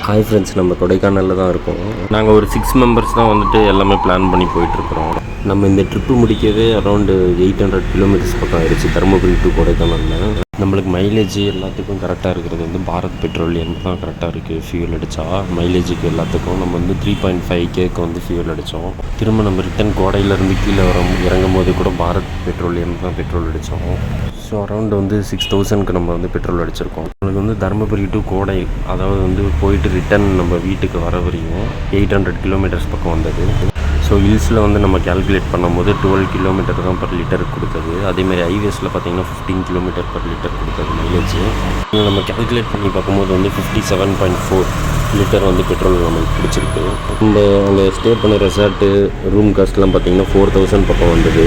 Hi friends, நம்ம கொடைக்கானலில் தான் இருக்கோம். நாங்கள் ஒரு 6 மெம்பர்ஸ் தான் வந்துட்டு எல்லாமே பிளான் பண்ணி போயிட்டுருக்குறோம். நம்ம இந்த ட்ரிப்பு முடிக்கவே அரௌண்டு 800 கிலோமீட்டர்ஸ் பக்கம் ஆயிடுச்சு, தருமபுரி டு கொடைக்கானலில். நம்மளுக்கு மைலேஜ் எல்லாத்துக்கும் கரெக்டாக இருக்கிறது வந்து பாரத் பெட்ரோலியம் தான் கரெக்டாக இருக்குது. ஃபியூல் அடித்தா மைலேஜுக்கு எல்லாத்துக்கும் நம்ம வந்து 3.5Kக்கு வந்து ஃபியூல் அடித்தோம். திரும்ப நம்ம ரிட்டன் கோடையிலேருந்து கீழே இறங்கும் போது கூட பாரத் பெட்ரோலியம் தான் பெட்ரோல் அடித்தோம். ஸோ அரௌண்ட் வந்து 6000க்கு நம்ம வந்து பெட்ரோல் அடிச்சிருக்கோம். நம்மளுக்கு வந்து தருமபுரி டு கோடை, அதாவது வந்து போயிட்டு ரிட்டன் நம்ம வீட்டுக்கு வர வரையும் 800 கிலோமீட்டர்ஸ் பக்கம் வந்தது. ஸோ ஹில்ஸில் வந்து நம்ம கேல்குலேட் பண்ணும்போது 12 கிலோமீட்டர் தான் பர் லிட்டர் கொடுத்தது. அதேமாதிரி ஹைவேஸில் பார்த்திங்கன்னா 15 கிலோமீட்டர் பர் லிட்டர் கொடுத்தது மைலேஜ். நம்ம கேல்குலேட் பண்ணி பார்க்கும்போது வந்து 57.4 லிட்டர் வந்து பெட்ரோல் நம்மளுக்கு பிடிச்சிருக்கு. நம்ம அங்கே ஸ்டே பண்ண ரெசார்ட்டு ரூம் காஸ்ட்லாம் பார்த்திங்கன்னா 4000 பக்கம் வந்தது.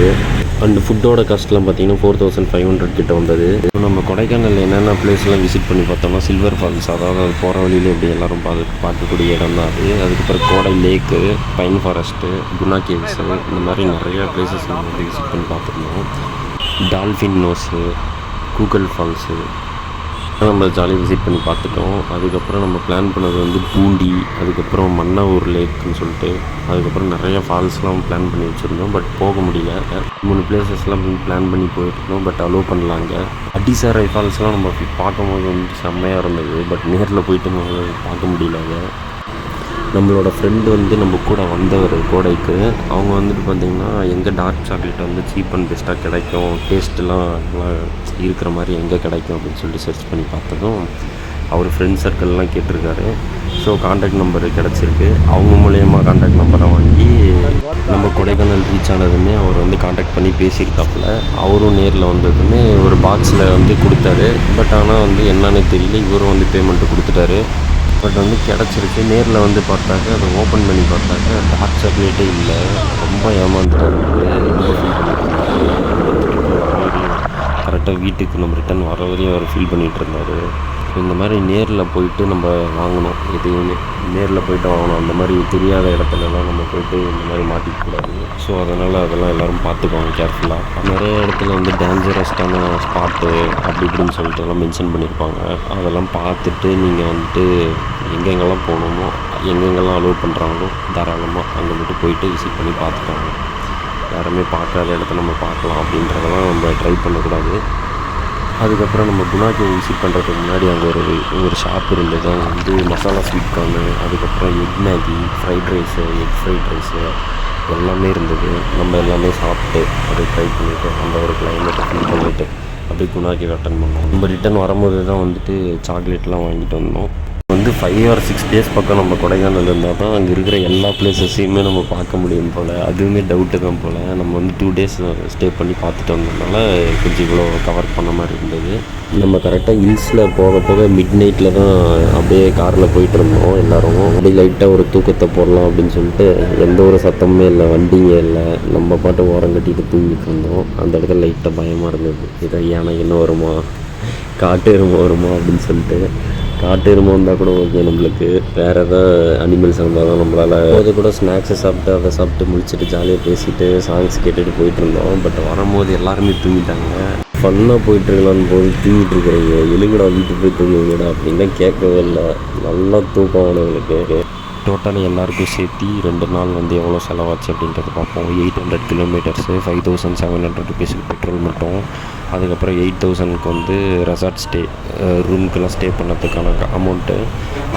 அண்டு ஃபுட்டோட காஸ்ட்லாம் பார்த்திங்கன்னா 4500 கிட்ட வந்தது. நம்ம கொடைக்கானலில் என்னென்ன பிளேஸ்லாம் விசிட் பண்ணி பார்த்தோம்னா சில்வர் ஃபால்ஸ், அதாவது அது போகிற வழியில் எப்படி எல்லோரும் பார்க்கக்கூடிய இடம் தான் அது. அதுக்கப்புறம் கோடை லேக்கு, பைன் ஃபாரஸ்ட்டு, குணா கேவ்ஸு, இந்த மாதிரி நிறையா பிளேசஸ் நம்ம வந்து விசிட் பண்ணி பார்த்துருந்தோம். டால்ஃபின் நோஸு, கூகல் ஃபால்ஸு நம்ம ஜாலியாக விசிட் பண்ணி பார்த்துட்டோம். அதுக்கப்புறம் நம்ம பிளான் பண்ணது வந்து பூண்டி, அதுக்கப்புறம் மன்னாவூர் லேக்குன்னு சொல்லிட்டு, அதுக்கப்புறம் நிறையா ஃபால்ஸ்லாம் பிளான் பண்ணி வச்சுருந்தோம். பட் போக முடியல. 3 பிளேசஸ்லாம் பிளான் பண்ணி போயிருந்தோம், பட் அலோவ் பண்ணலாங்க. அடிசாரை ஃபால்ஸ்லாம் நம்ம பார்க்கும்போது வந்து செம்மையாக இருந்தது. பட் நேரில் போயிட்டு நம்ம பார்க்க முடியல. நம்மளோட ஃப்ரெண்டு வந்து நம்ம கூட வந்தவர் கோடைக்கு, அவங்க வந்துட்டு பார்த்திங்கன்னா எங்கே டார்க் சாக்லேட் வந்து சீப் அண்ட் பெஸ்ட்டாக கிடைக்கும், டேஸ்ட்டெலாம் இருக்கிற மாதிரி எங்கே கிடைக்கும் அப்படின்னு சொல்லிட்டு சர்ச் பண்ணி பார்த்ததும் அவர் ஃப்ரெண்ட் சர்க்கிள்லாம் கேட்டிருக்காரு. ஸோ கான்டாக்ட் நம்பரு கிடச்சிருக்கு. அவங்க மூலயமா கான்டாக்ட் நம்பரை வாங்கி நம்ம கொடைக்கானல் ரீச் ஆனதுமே அவர் வந்து கான்டாக்ட் பண்ணி பேசியிருக்காப்புல. அவரும் நேரில் வந்ததுமே ஒரு பாக்ஸில் வந்து கொடுத்தாரு. பட் ஆனால் வந்து என்னன்னு தெரியல, இவரும் வந்து பேமெண்ட்டு கொடுத்துட்டாரு. பட் வந்து கிடச்சிருக்கு. நேரில் வந்து பார்த்தாக்க அதை ஓப்பன் பண்ணி பார்த்தாக்க டார்க் சாக்லேட்டே இல்லை. ரொம்ப ஏமாந்துட்டாரு. ரொம்ப ஃபீல் பண்ணிட்டு கரெக்டாக வீட்டுக்கு நம்ம ரிட்டன் வர வரையும் அவர் ஃபீல் பண்ணிகிட்டு இருந்தார். ஸோ இந்த மாதிரி நேரில் போயிட்டு நம்ம வாங்கணும், எதுவுமே நேரில் போய்ட்டு வாங்கணும். அந்த மாதிரி தெரியாத இடத்துலலாம் நம்ம போய்ட்டு இந்த மாதிரி மாட்டிக்கக்கூடாது. ஸோ அதனால் அதெல்லாம் எல்லோரும் பார்த்துக்கோங்க கேர்ஃபுல்லாக. நிறைய இடத்துல வந்து டேஞ்சரஸ்டான ஸ்பாட்டு அப்படி இப்படின்னு சொல்லிட்டு எல்லாம் மென்ஷன் பண்ணியிருப்பாங்க. அதெல்லாம் பார்த்துட்டு நீங்கள் வந்துட்டு எங்கெங்கெல்லாம் போகணுமோ, எங்கெங்கெல்லாம் அலோவ் பண்ணுறாங்களோ தாராளமாக அங்கே மட்டும் போயிட்டு விசிட் பண்ணி பார்த்துக்கோங்க. யாருமே பார்க்காத இடத்த நம்ம பார்க்கலாம் அப்படின்றதெல்லாம் நம்ம ட்ரை பண்ணக்கூடாது. அதுக்கப்புறம் நம்ம குணா கேவ் விசிட் பண்ணுறதுக்கு முன்னாடி அங்கே ஒரு ஷாப் இருந்தது. அங்கே வந்து மசாலா ஸ்வீட் கார்னு, அதுக்கப்புறம் egg Maggi, fried rice, egg fried rice எல்லாமே இருந்தது. நம்ம எல்லாமே சாப்பிட்டு அதை ட்ரை பண்ணிவிட்டு அந்த ஒரு கிளைமேட்டை ஃபீல் பண்ணிவிட்டு அப்படியே குணா கேவ் அட்டன் பண்ணோம். நம்ம ரிட்டன் வரும்போது தான் வந்துட்டு சாக்லேட்லாம் வாங்கிட்டு வந்தோம். வந்து 5 or 6 டேஸ் பக்கம் நம்ம கொடைக்கானல் இருந்தால் தான் அங்கே இருக்கிற எல்லா பிளேஸஸையுமே நம்ம பார்க்க முடியும் போல். அதுவுமே டவுட்டு தான் போல். நம்ம வந்து 2 டேஸ் ஸ்டே பண்ணி பார்த்துட்டு வந்ததுனால கொஞ்சம் இவ்வளோ கவர் பண்ண மாதிரி இருந்தது. நம்ம கரெக்டாக ஹில்ஸில் போக போக மிட் நைட்டில் தான் அப்படியே காரில் போயிட்டு இருந்தோம் எல்லோரும். அப்படியே லைட்டாக ஒரு தூக்கத்தை போடலாம் அப்படின்னு சொல்லிட்டு எந்த ஒரு சத்தமுமே இல்லை, வண்டிங்க இல்லை, நம்ம பாட்டு ஓரம் கட்டிட்டு தூங்கிட்டு இருந்தோம். அந்த இடத்துல லைட்டாக பயமாக இருந்தது. இதை யானை என்ன வருமா, காட்டு எருமை வருமா அப்படின்னு சொல்லிட்டு. காட்டு எருமை வந்தால் கூட ஓகே, நம்மளுக்கு வேறு எதாவது அனிமல்ஸ் இருந்தால் தான் நம்மளால். அது கூட ஸ்நாக்ஸை சாப்பிட்டு அதை சாப்பிட்டு முடிச்சுட்டு ஜாலியாக பேசிவிட்டு சாங்ஸ் கேட்டுட்டு போயிட்டு இருந்தோம். பட் வரும்போது எல்லாருமே தூங்கிட்டாங்க. ஃபன்னாக போயிட்டுருக்கலான்னு போய் தூங்கிட்டு இருக்கிறீங்க, எழுங்கடா வீட்டுக்கு போய் தூங்குங்கடா அப்படின்னா கேட்கவே இல்லை. நல்லா தூக்கம் அவனுங்களுக்கு. டோட்டலாக எல்லாருக்கும் சேர்த்து 2 நாள் வந்து எவ்வளோ செலவாச்சு அப்படின்றத பார்ப்போம். 800 கிலோமீட்டர்ஸு, 5700 ருபீஸுக்கு பெட்ரோல் மட்டும். அதுக்கப்புறம் 8000க்கு வந்து ரெசார்ட் ஸ்டே, ரூமுக்கெல்லாம் ஸ்டே பண்ணதுக்கான அமௌண்ட்டு.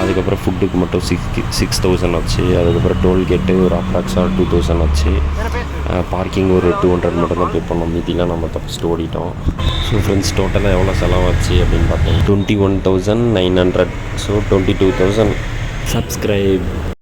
அதுக்கப்புறம் ஃபுட்டுக்கு மட்டும் 6000 ஆச்சு. அதுக்கப்புறம் டோல்கேட்டு ஒரு அப்ராக்ஸாக 2000 ஆச்சு. பார்க்கிங் ஒரு 200 மட்டும் தான் பே பண்ணோம். மீதிலாம் நம்ம ஃபஸ்ட்டு ஓடிட்டோம். ஸோ ஃப்ரெண்ட்ஸ், டோட்டலாக எவ்வளோ செலவாச்சு அப்படின்னு பார்த்தேன் 21,900. ஸோ 22,000. Subscribe.